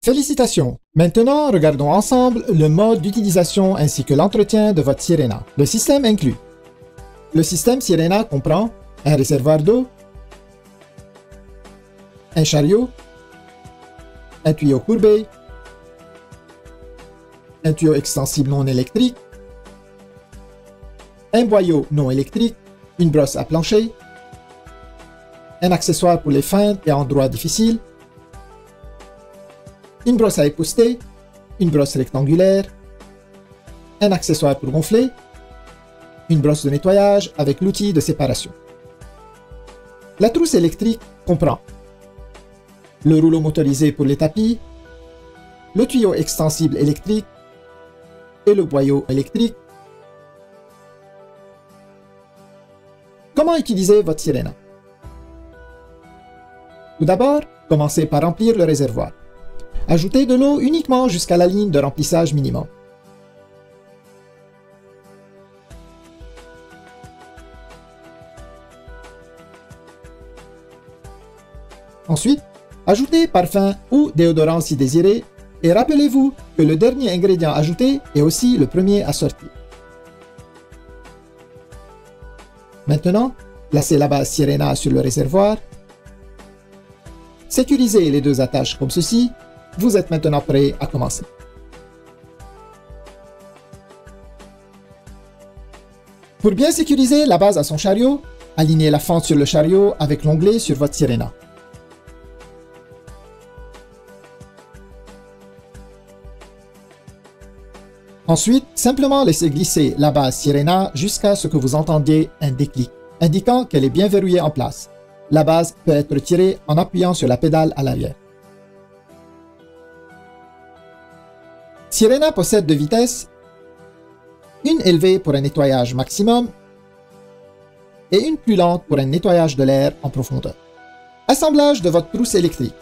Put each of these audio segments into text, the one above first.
Félicitations! Maintenant, regardons ensemble le mode d'utilisation ainsi que l'entretien de votre Sirena. Le système inclus. Le système Sirena comprend un réservoir d'eau, un chariot, un tuyau courbé, un tuyau extensible non électrique, un boyau non électrique, une brosse à plancher, un accessoire pour les feintes et endroits difficiles, une brosse à épousseter, une brosse rectangulaire, un accessoire pour gonfler, une brosse de nettoyage avec l'outil de séparation. La trousse électrique comprend le rouleau motorisé pour les tapis, le tuyau extensible électrique et le boyau électrique. Comment utiliser votre Sirena? Tout d'abord, commencez par remplir le réservoir. Ajoutez de l'eau uniquement jusqu'à la ligne de remplissage minimum. Ensuite, ajoutez parfum ou déodorant si désiré et rappelez-vous que le dernier ingrédient ajouté est aussi le premier à sortir. Maintenant, placez la base Sirena sur le réservoir. Sécurisez les deux attaches comme ceci. Vous êtes maintenant prêt à commencer. Pour bien sécuriser la base à son chariot, alignez la fente sur le chariot avec l'onglet sur votre Sirena. Ensuite, simplement laissez glisser la base Sirena jusqu'à ce que vous entendiez un déclic, indiquant qu'elle est bien verrouillée en place. La base peut être tirée en appuyant sur la pédale à l'arrière. Sirena possède deux vitesses, une élevée pour un nettoyage maximum et une plus lente pour un nettoyage de l'air en profondeur. Assemblage de votre trousse électrique.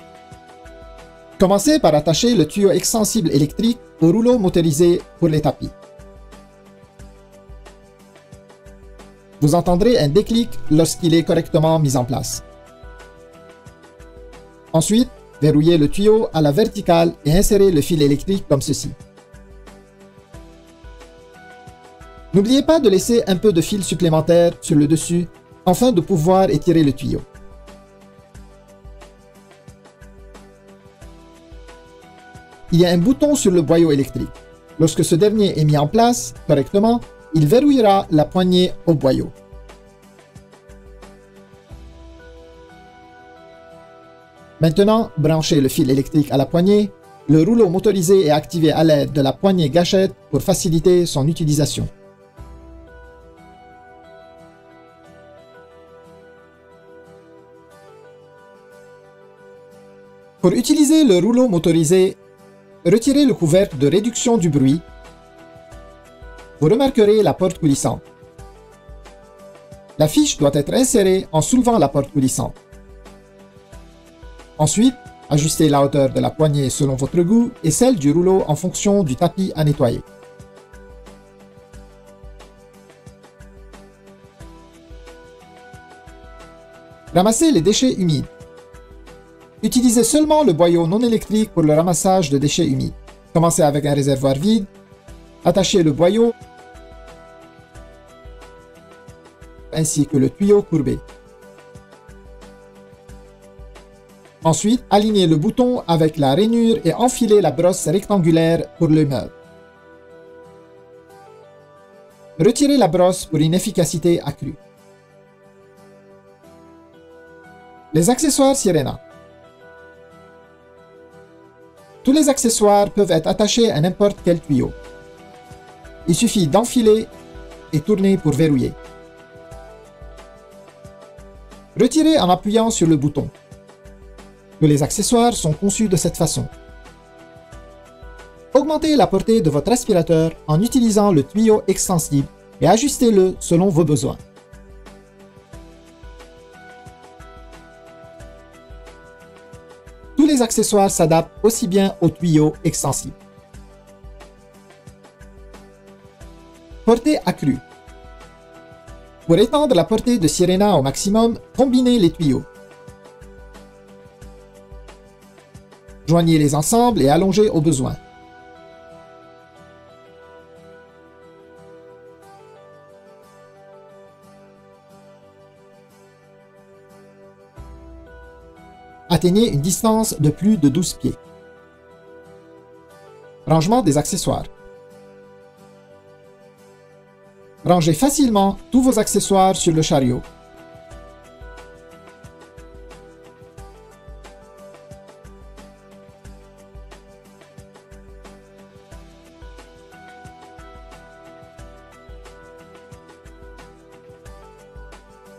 Commencez par attacher le tuyau extensible électrique au rouleau motorisé pour les tapis. Vous entendrez un déclic lorsqu'il est correctement mis en place. Ensuite, verrouillez le tuyau à la verticale et insérez le fil électrique comme ceci. N'oubliez pas de laisser un peu de fil supplémentaire sur le dessus afin de pouvoir étirer le tuyau. Il y a un bouton sur le boyau électrique. Lorsque ce dernier est mis en place correctement, il verrouillera la poignée au boyau. Maintenant, branchez le fil électrique à la poignée. Le rouleau motorisé est activé à l'aide de la poignée gâchette pour faciliter son utilisation. Pour utiliser le rouleau motorisé, retirez le couvercle de réduction du bruit. Vous remarquerez la porte coulissante. La fiche doit être insérée en soulevant la porte coulissante. Ensuite, ajustez la hauteur de la poignée selon votre goût et celle du rouleau en fonction du tapis à nettoyer. Ramassez les déchets humides. Utilisez seulement le boyau non électrique pour le ramassage de déchets humides. Commencez avec un réservoir vide. Attachez le boyau ainsi que le tuyau courbé. Ensuite, alignez le bouton avec la rainure et enfilez la brosse rectangulaire pour le meuble. Retirez la brosse pour une efficacité accrue. Les accessoires Sirena. Tous les accessoires peuvent être attachés à n'importe quel tuyau. Il suffit d'enfiler et tourner pour verrouiller. Retirez en appuyant sur le bouton. Tous les accessoires sont conçus de cette façon. Augmentez la portée de votre aspirateur en utilisant le tuyau extensible et ajustez-le selon vos besoins. Tous les accessoires s'adaptent aussi bien au tuyau extensible. Portée accrue. Pour étendre la portée de Sirena au maximum, combinez les tuyaux. Joignez-les ensemble et allongez au besoin. Atteignez une distance de plus de 12 pieds. Rangement des accessoires. Rangez facilement tous vos accessoires sur le chariot.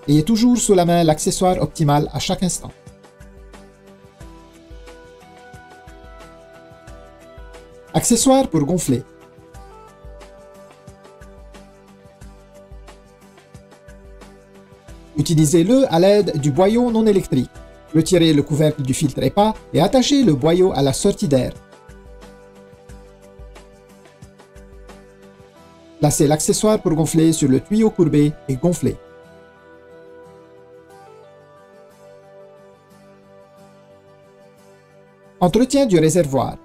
Ayez toujours sous la main l'accessoire optimal à chaque instant. Accessoire pour gonfler. Utilisez-le à l'aide du boyau non électrique. Retirez le couvercle du filtre EPA et attachez le boyau à la sortie d'air. Placez l'accessoire pour gonfler sur le tuyau courbé et gonflez. Entretien du réservoir.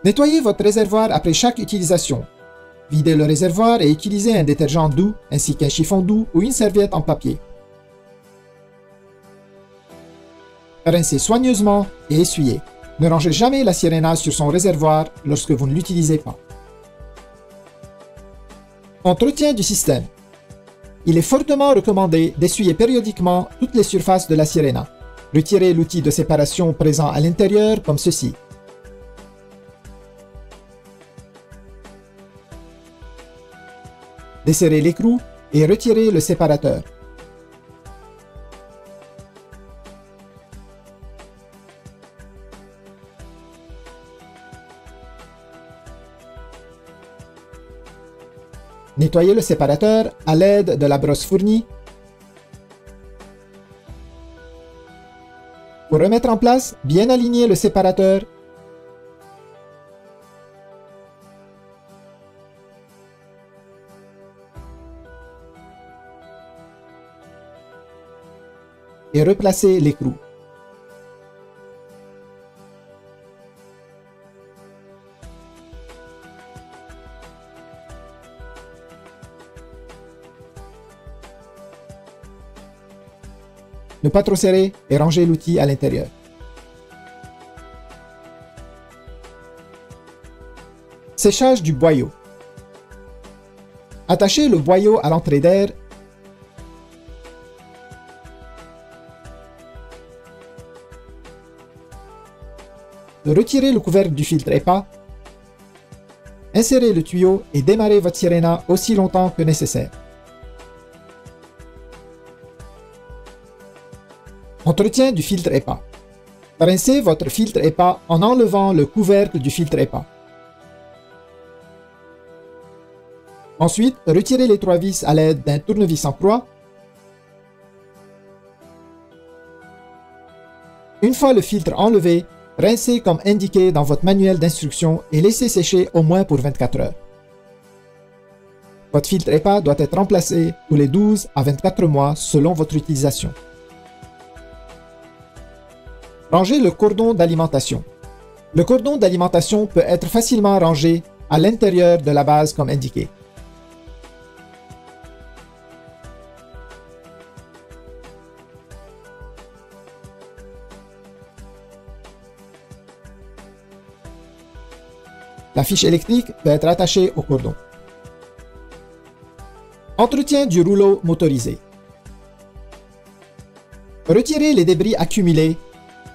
Nettoyez votre réservoir après chaque utilisation. Videz le réservoir et utilisez un détergent doux ainsi qu'un chiffon doux ou une serviette en papier. Rincez soigneusement et essuyez. Ne rangez jamais la Sirena sur son réservoir lorsque vous ne l'utilisez pas. Entretien du système. Il est fortement recommandé d'essuyer périodiquement toutes les surfaces de la Sirena. Retirez l'outil de séparation présent à l'intérieur comme ceci. Desserrez l'écrou et retirez le séparateur. Nettoyez le séparateur à l'aide de la brosse fournie. Pour remettre en place, bien aligner le séparateur. Et replacer l'écrou. Ne pas trop serrer et ranger l'outil à l'intérieur. Séchage du boyau. Attachez le boyau à l'entrée d'air. Retirez le couvercle du filtre EPA. Insérez le tuyau et démarrez votre Sirena aussi longtemps que nécessaire. Entretien du filtre EPA. Rincez votre filtre EPA en enlevant le couvercle du filtre EPA. Ensuite, retirez les 3 vis à l'aide d'un tournevis en croix. Une fois le filtre enlevé, rincez comme indiqué dans votre manuel d'instruction et laissez sécher au moins pour 24 heures. Votre filtre EPA doit être remplacé tous les 12 à 24 mois selon votre utilisation. Rangez le cordon d'alimentation. Le cordon d'alimentation peut être facilement rangé à l'intérieur de la base comme indiqué. La fiche électrique peut être attachée au cordon. Entretien du rouleau motorisé. Retirez les débris accumulés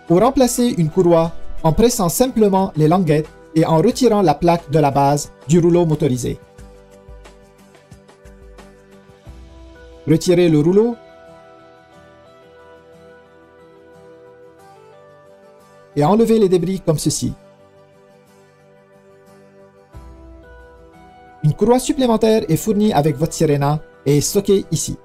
ou remplacer une courroie en pressant simplement les languettes et en retirant la plaque de la base du rouleau motorisé. Retirez le rouleau et enlevez les débris comme ceci. Une courroie supplémentaire est fournie avec votre Sirena et est stockée ici.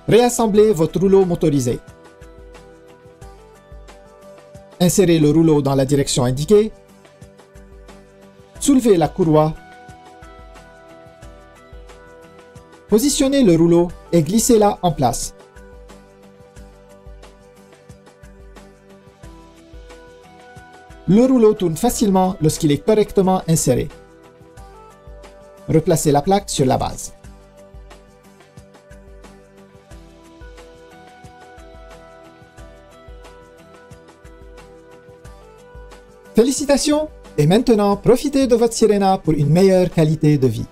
Réassemblez votre rouleau motorisé. Insérez le rouleau dans la direction indiquée. Soulevez la courroie. Positionnez le rouleau et glissez-la en place. Le rouleau tourne facilement lorsqu'il est correctement inséré. Replacez la plaque sur la base. Félicitations! Et maintenant, profitez de votre Sirena pour une meilleure qualité de vie.